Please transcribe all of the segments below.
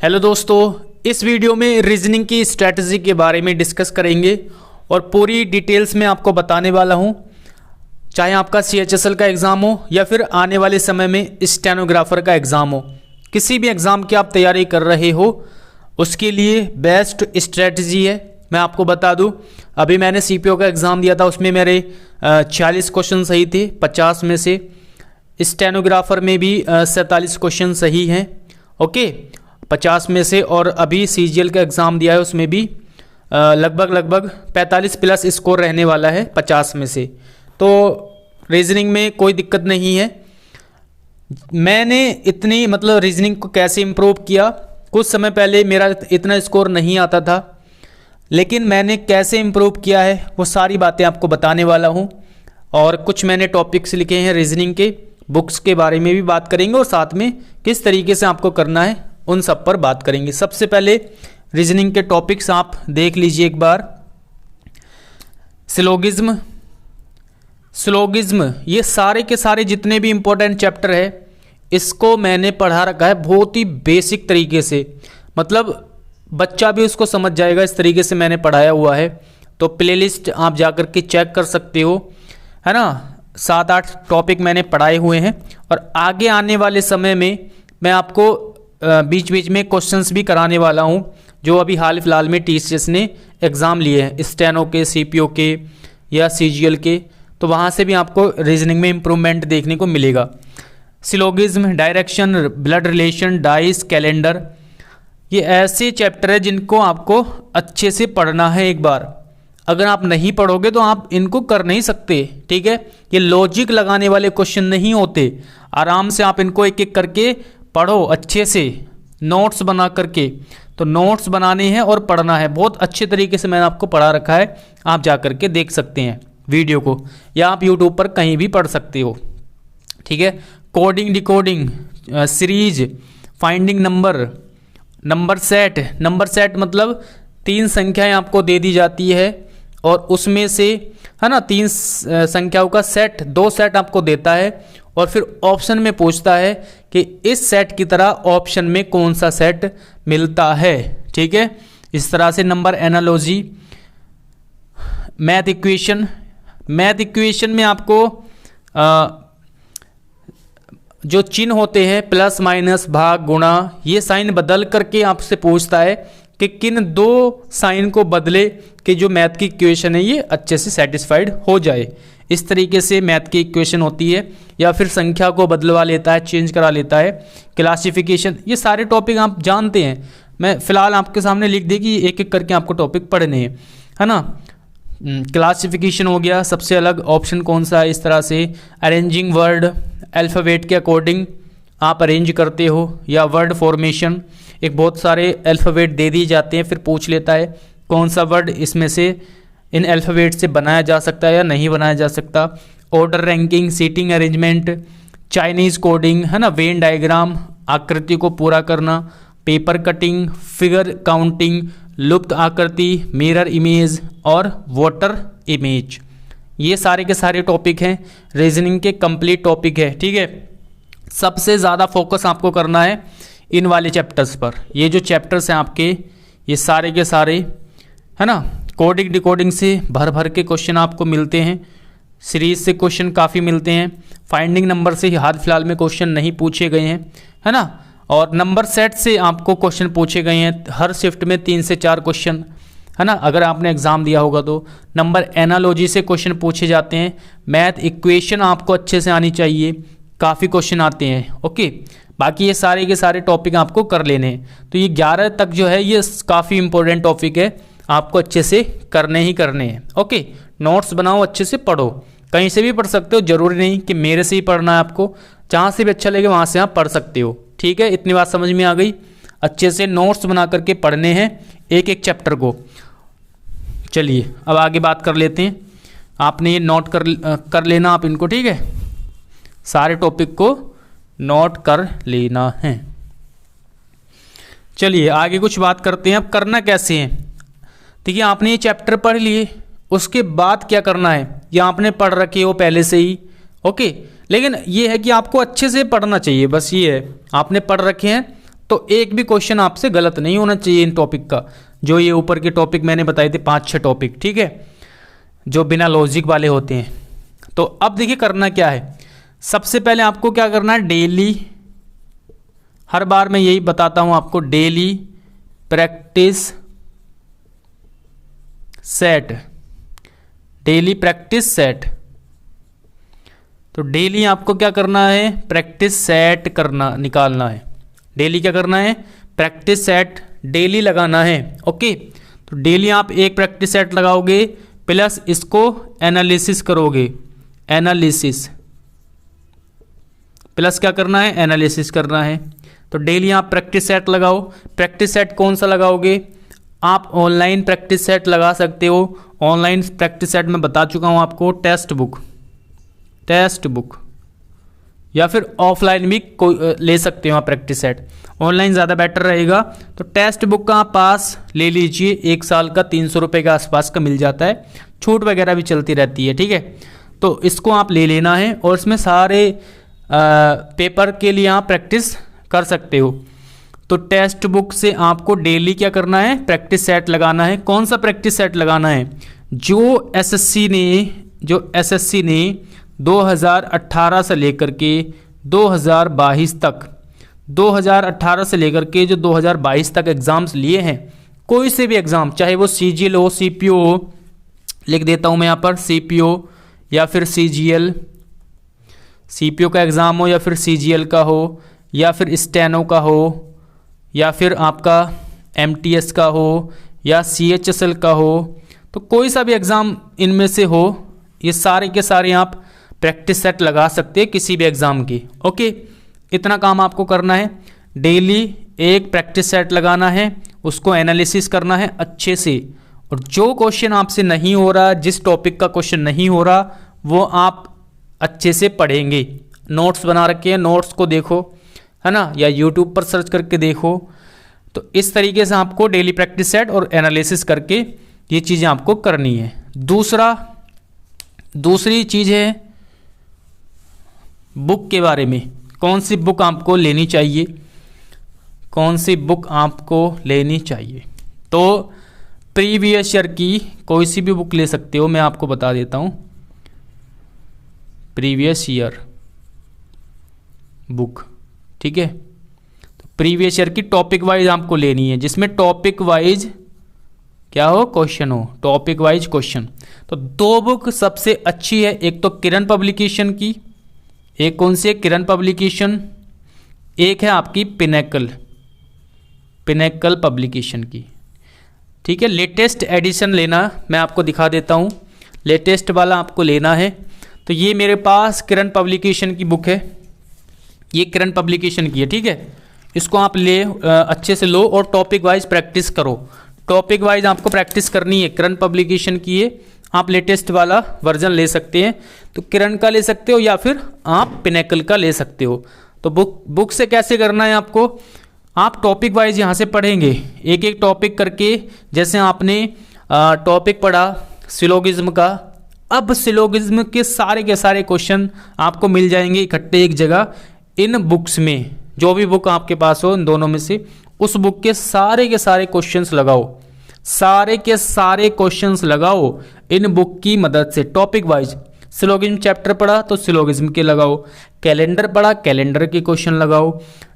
Hello दोस्तों, इस video में रीजनिंग की स्ट्रैटेजी के बारे में डिस्कस करेंगे और पूरी डिटेल्स में आपको बताने वाला हूं। चाहे आपका CHSL का एग्ज़ाम हो या फिर आने वाले समय में स्टेनोग्राफर का एग्ज़ाम हो, किसी भी एग्ज़ाम की आप तैयारी कर रहे हो उसके लिए बेस्ट स्ट्रैटेजी है। मैं आपको बता दूं, अभी मैंने CPO का एग्ज़ाम दिया था, उसमें मेरे 40 क्वेश्चन सही थे 50 में से। स्टेनोग्राफर में भी 47 क्वेश्चन सही हैं, ओके 50 में से। और अभी CGL का एग्ज़ाम दिया है, उसमें भी लगभग 45 प्लस स्कोर रहने वाला है 50 में से। तो रीजनिंग में कोई दिक्कत नहीं है। मैंने इतनी रीजनिंग को कैसे इम्प्रूव किया, कुछ समय पहले मेरा इतना स्कोर नहीं आता था, लेकिन मैंने कैसे इम्प्रूव किया है वो सारी बातें आपको बताने वाला हूँ। और कुछ मैंने टॉपिक्स लिखे हैं रीजनिंग के, बुक्स के बारे में भी बात करेंगे और साथ में किस तरीके से आपको करना है उन सब पर बात करेंगे। सबसे पहले रीजनिंग के टॉपिक्स आप देख लीजिए एक बार। सिलोगिज्म, ये सारे के सारे जितने भी इम्पोर्टेंट चैप्टर है इसको मैंने पढ़ा रखा है बहुत ही बेसिक तरीके से, बच्चा भी उसको समझ जाएगा, इस तरीके से मैंने पढ़ाया हुआ है। तो प्लेलिस्ट आप जाकर के चेक कर सकते हो, है ना। 7-8 टॉपिक मैंने पढ़ाए हुए हैं और आगे आने वाले समय में मैं आपको बीच बीच में क्वेश्चंस भी कराने वाला हूं, जो अभी हाल फिलहाल में TCS ने एग्ज़ाम लिए हैं, स्टेनो के, CPO के या CGL के, तो वहां से भी आपको रीजनिंग में इम्प्रूवमेंट देखने को मिलेगा। Syllogism, direction, blood relation, dice, calendar, ये ऐसे चैप्टर है जिनको आपको अच्छे से पढ़ना है एक बार। अगर आप नहीं पढ़ोगे तो आप इनको कर नहीं सकते, ठीक है। ये लॉजिक लगाने वाले क्वेश्चन नहीं होते, आराम से आप इनको एक एक करके पढ़ो अच्छे से, नोट्स बना करके। तो नोट्स बनाने हैं और पढ़ना है, बहुत अच्छे तरीके से मैंने आपको पढ़ा रखा है। आप जा कर के देख सकते हैं वीडियो को, या आप यूट्यूब पर कहीं भी पढ़ सकते हो, ठीक है। Coding, decoding, series, finding number set 3 संख्याएं आपको दे दी जाती है और उसमें से, है ना, 3 संख्याओं का सेट, 2 सेट आपको देता है और फिर ऑप्शन में पूछता है कि इस सेट की तरह ऑप्शन में कौन सा सेट मिलता है, ठीक है। इस तरह से नंबर एनालॉजी, मैथ इक्वेशन में आपको जो चिन्ह होते हैं प्लस माइनस भाग गुणा, ये साइन बदल करके आपसे पूछता है कि किन 2 साइन को बदले कि जो मैथ की इक्वेशन है ये अच्छे से सेटिस्फाइड हो जाए। इस तरीके से मैथ की इक्वेशन होती है, या फिर संख्या को बदलवा लेता है, चेंज करा लेता है। क्लासिफिकेशन, ये सारे टॉपिक आप जानते हैं, मैं फिलहाल आपके सामने लिख दे कि एक एक करके आपको टॉपिक पढ़ने हैं, है ना। क्लासिफिकेशन हो गया, सबसे अलग ऑप्शन कौन सा है, इस तरह से। अरेंजिंग वर्ड, अल्फ़ाबेट के अकॉर्डिंग आप अरेंज करते हो, या वर्ड फॉर्मेशन, एक बहुत सारे अल्फ़ाबेट दे दिए जाते हैं, फिर पूछ लेता है कौन सा वर्ड इसमें से इन अल्फ़ाबेट से बनाया जा सकता है या नहीं बनाया जा सकता। Order ranking, seating arrangement, Chinese coding, है ना, वेन डायग्राम, आकृति को पूरा करना, पेपर कटिंग, फिगर काउंटिंग, लुप्त आकृति, मिरर इमेज और वाटर इमेज, ये सारे के सारे टॉपिक हैं, रीजनिंग के कंप्लीट टॉपिक है, ठीक है। सबसे ज़्यादा फोकस आपको करना है इन वाले चैप्टर्स पर। ये जो चैप्टर्स हैं आपके, ये सारे के सारे, है ना। कोडिंग डिकोडिंग से भर भर के क्वेश्चन आपको मिलते हैं, सीरीज से क्वेश्चन काफ़ी मिलते हैं, फाइंडिंग नंबर से हाल फिलहाल में क्वेश्चन नहीं पूछे गए हैं, है ना। और नंबर सेट से आपको क्वेश्चन पूछे गए हैं, हर शिफ्ट में 3 से 4 क्वेश्चन, है ना, अगर आपने एग्ज़ाम दिया होगा तो। नंबर एनालॉजी से क्वेश्चन पूछे जाते हैं। मैथ इक्वेशन आपको अच्छे से आनी चाहिए, काफ़ी क्वेश्चन आते हैं, ओके। बाकी ये सारे के सारे टॉपिक आपको कर लेने हैं। तो ये 11 तक जो है ये काफ़ी इंपॉर्टेंट टॉपिक है, आपको अच्छे से करने ही करने हैं, ओके। नोट्स बनाओ, अच्छे से पढ़ो, कहीं से भी पढ़ सकते हो, ज़रूरी नहीं कि मेरे से ही पढ़ना है आपको, जहाँ से भी अच्छा लगे वहाँ से आप पढ़ सकते हो, ठीक है। इतनी बात समझ में आ गई। अच्छे से नोट्स बना करके पढ़ने हैं एक एक चैप्टर को। चलिए अब आगे बात कर लेते हैं। आपने ये नोट कर लेना आप इनको, ठीक है, सारे टॉपिक को नोट कर लेना है। चलिए आगे कुछ बात करते हैं। अब करना कैसे है, देखिए आपने ये चैप्टर पढ़ लिए, उसके बाद क्या करना है, ये आपने पढ़ रखे हो पहले से ही, ओके। लेकिन ये है कि आपको अच्छे से पढ़ना चाहिए, बस ये है, आपने पढ़ रखे हैं तो एक भी क्वेश्चन आपसे गलत नहीं होना चाहिए इन टॉपिक का। जो ये ऊपर के टॉपिक मैंने बताए थे 5-6 टॉपिक, ठीक है, जो बिना लॉजिक वाले होते हैं। तो अब देखिए करना क्या है, सबसे पहले आपको क्या करना है, डेली, हर बार मैं यही बताता हूं आपको, daily practice set, daily practice set. तो डेली आपको क्या करना है, प्रैक्टिस सेट करना, निकालना है। डेली क्या करना है, प्रैक्टिस सेट डेली लगाना है। ओके, तो डेली आप एक प्रैक्टिस सेट लगाओगे प्लस इसको एनालिसिस करोगे, एनालिसिस प्लस क्या करना है, एनालिसिस करना है। तो डेली आप प्रैक्टिस सेट लगाओ। प्रैक्टिस सेट कौन सा लगाओगे, आप ऑनलाइन प्रैक्टिस सेट लगा सकते हो। ऑनलाइन प्रैक्टिस सेट मैं बता चुका हूं आपको, टेक्स्ट बुक, या फिर ऑफलाइन भी ले सकते हो आप प्रैक्टिस सेट। ऑनलाइन ज़्यादा बेटर रहेगा। तो टेक्स्ट बुक का आप पास ले लीजिए, 1 साल का 300 रुपये के आसपास का मिल जाता है, छूट वगैरह भी चलती रहती है, ठीक है। तो इसको आप ले लेना है और इसमें सारे पेपर के लिए आप प्रैक्टिस कर सकते हो। तो टेक्स्ट बुक से आपको डेली क्या करना है, प्रैक्टिस सेट लगाना है। कौन सा प्रैक्टिस सेट लगाना है, जो एसएससी ने 2018 से लेकर के 2022 तक, 2018 से लेकर के जो 2022 तक एग्जाम्स लिए हैं, कोई से भी एग्जाम, चाहे वो सीजीएल हो, सीपीओ हो, लिख देता हूं मैं यहाँ पर, सीपीओ या फिर सीजीएल, सीपीओ का एग्ज़ाम हो या फिर सीजीएल का हो या फिर स्टेनो का हो या फिर आपका एमटीएस का हो या सीएचएसएल का हो, तो कोई सा भी एग्ज़ाम इनमें से हो, ये सारे के सारे आप प्रैक्टिस सेट लगा सकते हैं किसी भी एग्ज़ाम की। ओके, इतना काम आपको करना है, डेली एक प्रैक्टिस सेट लगाना है, उसको एनालिसिस करना है अच्छे से, और जो क्वेश्चन आपसे नहीं हो रहा, जिस टॉपिक का क्वेश्चन नहीं हो रहा, वो आप अच्छे से पढ़ेंगे। नोट्स बना रखे हैं, नोट्स को देखो, है ना, या यूट्यूब पर सर्च करके देखो। तो इस तरीके से आपको डेली प्रैक्टिस सेट और एनालिसिस करके ये चीज़ें आपको करनी है। दूसरी चीज़ है बुक के बारे में, कौन सी बुक आपको लेनी चाहिए, कौन सी बुक आपको लेनी चाहिए। तो प्रीवियस ईयर की कोई सी भी बुक ले सकते हो, मैं आपको बता देता हूँ। प्रीवियस ईयर बुक, ठीक है, तो प्रीवियस ईयर की टॉपिक वाइज आपको लेनी है, जिसमें टॉपिक वाइज क्या हो, क्वेश्चन हो, टॉपिक वाइज क्वेश्चन। तो 2 बुक सबसे अच्छी है, एक तो किरण पब्लिकेशन की, एक कौन सी है, किरण पब्लिकेशन, एक है आपकी पिनेकल पब्लिकेशन की, ठीक है। लेटेस्ट एडिशन लेना, मैं आपको दिखा देता हूँ, लेटेस्ट वाला आपको लेना है। तो ये मेरे पास किरण पब्लिकेशन की बुक है, ये किरण पब्लिकेशन की है, ठीक है। इसको आप ले अच्छे से लो और टॉपिक वाइज प्रैक्टिस करो। टॉपिक वाइज आपको प्रैक्टिस करनी है, किरण पब्लिकेशन की है, आप लेटेस्ट वाला वर्जन ले सकते हैं, तो किरण का ले सकते हो या फिर आप पिनेकल का ले सकते हो। तो बुक से कैसे करना है आपको, आप टॉपिक वाइज यहाँ से पढ़ेंगे, एक एक टॉपिक करके। जैसे आपने टॉपिक पढ़ा सिलोगिज्म का, अब सिलोगिज्म के सारे क्वेश्चन आपको मिल जाएंगे इकट्ठे एक जगह इन बुक्स में। जो भी बुक आपके पास हो इन दोनों में से, उस बुक के सारे क्वेश्चंस लगाओ, सारे के सारे क्वेश्चंस लगाओ इन बुक की मदद से, टॉपिक वाइज। सिलोगिज्म चैप्टर पढ़ा तो सिलोगिज्म के लगाओ, कैलेंडर पढ़ा कैलेंडर के क्वेश्चन लगाओ,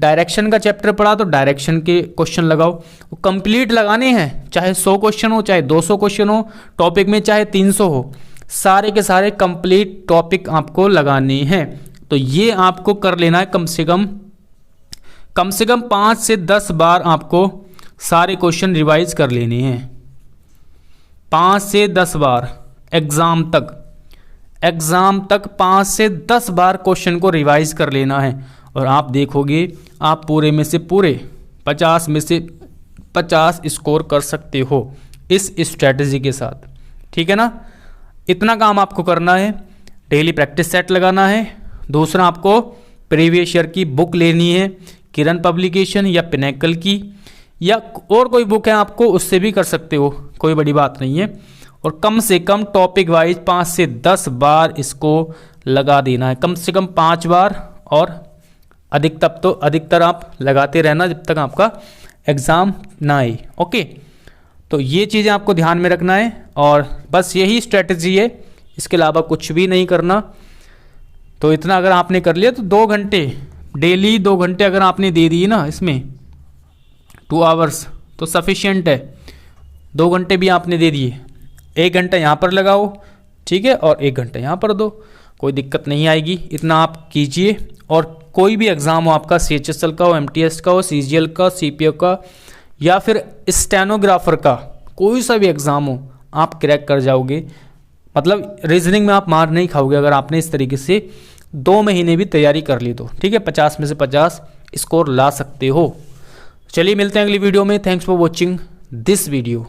डायरेक्शन का चैप्टर पढ़ा तो डायरेक्शन के क्वेश्चन लगाओ। कंप्लीट लगाने हैं, चाहे 100 क्वेश्चन हो, चाहे 200 क्वेश्चन हो, टॉपिक में चाहे 300 हो, सारे के सारे कंप्लीट टॉपिक आपको लगाने हैं। तो ये आपको कर लेना है, कम से कम 5 से 10 बार आपको सारे क्वेश्चन रिवाइज कर लेने हैं, 5 से 10 बार एग्ज़ाम तक 5 से 10 बार क्वेश्चन को रिवाइज कर लेना है। और आप देखोगे आप पूरे में से पूरे 50 में से 50 स्कोर कर सकते हो इस स्ट्रेटजी के साथ, ठीक है ना। इतना काम आपको करना है, डेली प्रैक्टिस सेट लगाना है। दूसरा, आपको प्रीवियस ईयर की बुक लेनी है, किरण पब्लिकेशन या पिनेकल की, या और कोई बुक है आपको उससे भी कर सकते हो, कोई बड़ी बात नहीं है। और कम से कम टॉपिक वाइज 5 से 10 बार इसको लगा देना है, कम से कम 5 बार और अधिकतर आप लगाते रहना जब तक आपका एग्ज़ाम ना आए। ओके, तो ये चीज़ें आपको ध्यान में रखना है और बस यही स्ट्रेटजी है, इसके अलावा कुछ भी नहीं करना। तो इतना अगर आपने कर लिया तो 2 घंटे डेली, 2 घंटे अगर आपने दे दिए ना इसमें 2 आवर्स तो सफिशिएंट है। 2 घंटे भी आपने दे दिए, 1 घंटा यहाँ पर लगाओ, ठीक है, और 1 घंटा यहाँ पर दो, कोई दिक्कत नहीं आएगी। इतना आप कीजिए और कोई भी एग्ज़ाम हो आपका, CHSL का हो, MTS का हो, CGL का, CPO का या फिर स्टेनोग्राफर का, कोई सा भी एग्ज़ाम हो आप क्रैक कर जाओगे। मतलब रीजनिंग में आप मार नहीं खाओगे अगर आपने इस तरीके से 2 महीने भी तैयारी कर ली तो, ठीक है। 50 में से 50 स्कोर ला सकते हो। चलिए मिलते हैं अगली वीडियो में। Thanks for watching this video.